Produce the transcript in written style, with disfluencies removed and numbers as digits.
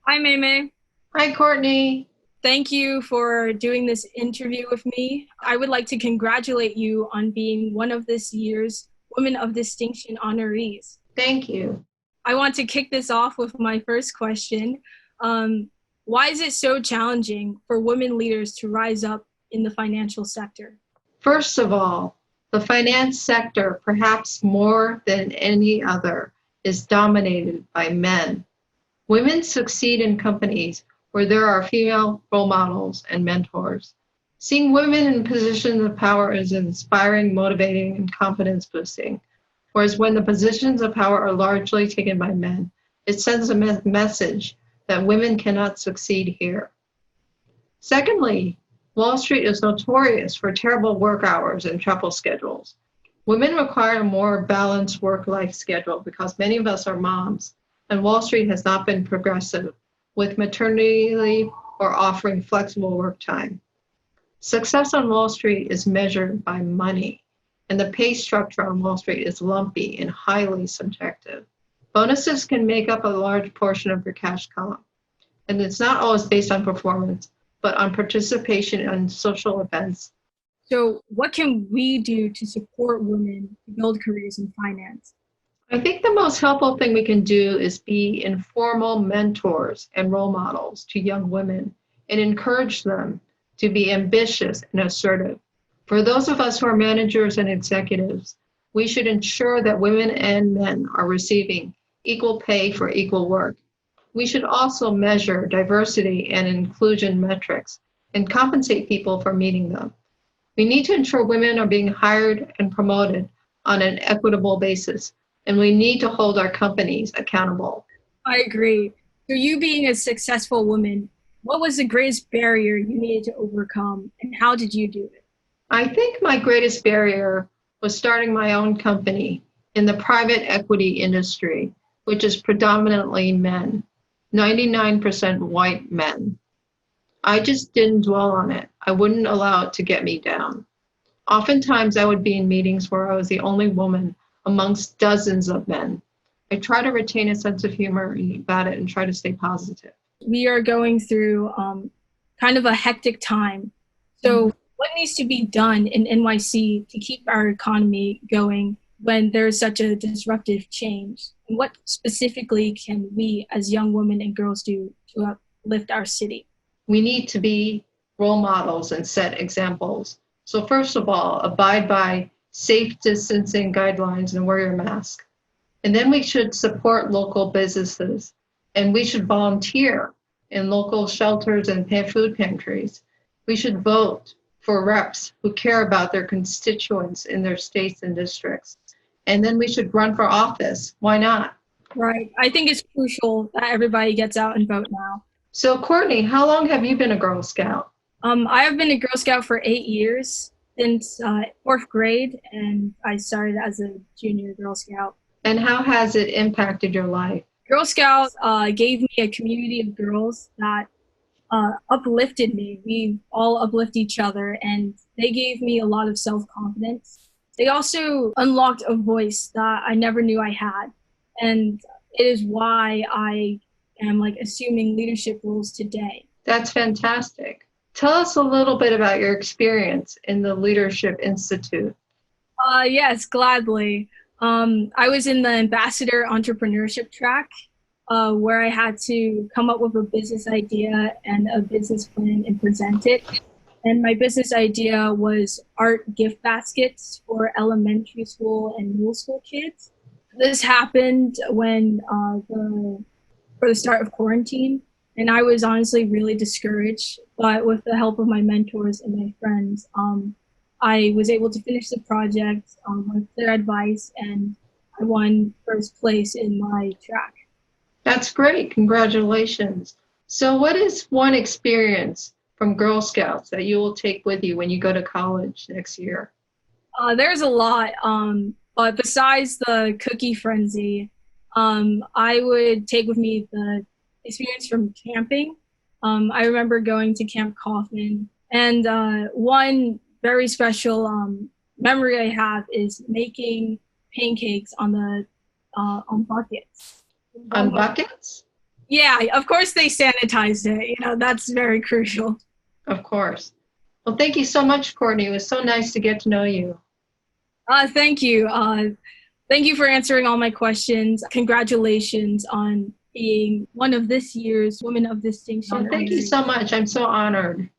Hi, Mei-Mei. Hi, Kourtney. Thank you for doing this interview with me. I would like to congratulate you on being one of this year's Women of Distinction honorees. Thank you. I want to kick this off with my first question. Why is it so challenging for women leaders to rise up in the financial sector? First of all, the finance sector, perhaps more than any other, is dominated by men. Women succeed in companies where there are female role models and mentors. Seeing women in positions of power is inspiring, motivating, and confidence boosting. Whereas when the positions of power are largely taken by men, it sends a message that women cannot succeed here. Secondly, Wall Street is notorious for terrible work hours and trouble schedules. Women require a more balanced work-life schedule because many of us are moms, and Wall Street has not been progressive with maternity leave or offering flexible work time. Success on Wall Street is measured by money, and the pay structure on Wall Street is lumpy and highly subjective. Bonuses can make up a large portion of your cash comp, and it's not always based on performance, but on participation in social events. So, what can we do to support women to build careers in finance? I think the most helpful thing we can do is be informal mentors and role models to young women and encourage them to be ambitious and assertive. For those of us who are managers and executives, we should ensure that women and men are receiving equal pay for equal work. We should also measure diversity and inclusion metrics and compensate people for meeting them. We need to ensure women are being hired and promoted on an equitable basis, and we need to hold our companies accountable. I agree. So, you being a successful woman, what was the greatest barrier you needed to overcome, and how did you do it? I think my greatest barrier was starting my own company in the private equity industry, which is predominantly men, 99% white men. I just didn't dwell on it. I wouldn't allow it to get me down. Oftentimes, I would be in meetings where I was the only woman amongst dozens of men. I try to retain a sense of humor about it and try to stay positive. We are going through kind of a hectic time. So, what needs to be done in NYC to keep our economy going when there's such a disruptive change? And what specifically can we as young women and girls do to uplift our city? We need to be role models and set examples. So first of all, abide by safe distancing guidelines and wear your mask. And then we should support local businesses, and we should volunteer in local shelters and food pantries. We should vote for reps who care about their constituents in their states and districts. And then we should run for office. Why not? Right. I think it's crucial that everybody gets out and vote now. So Kourtney, how long have you been a Girl Scout? I have been a Girl Scout for 8 years since fourth grade, and I started as a junior Girl Scout. And how has it impacted your life? Girl Scouts gave me a community of girls that uplifted me. We all uplift each other, and they gave me a lot of self-confidence. They also unlocked a voice that I never knew I had, and it is why I am assuming leadership roles today. That's fantastic. Tell us a little bit about your experience in the Leadership Institute. Yes, gladly. I was in the ambassador entrepreneurship track, where I had to come up with a business idea and a business plan and present it. And my business idea was art gift baskets for elementary school and middle school kids. This happened when for the start of quarantine, and I was honestly really discouraged. But with the help of my mentors and my friends, I was able to finish the project with their advice, and I won first place in my track. That's great. Congratulations. So what is one experience from Girl Scouts that you will take with you when you go to college next year? There's a lot, but besides the cookie frenzy, I would take with me the experience from camping. I remember going to Camp Kaufman, and one very special memory I have is making pancakes on buckets. On buckets? Yeah, of course they sanitized it. That's very crucial. Of course. Well, thank you so much, Kourtney. It was so nice to get to know you. Thank you. Thank you for answering all my questions. Congratulations on being one of this year's Women of Oh, Distinction thank you honorees. so much. I'm so honored.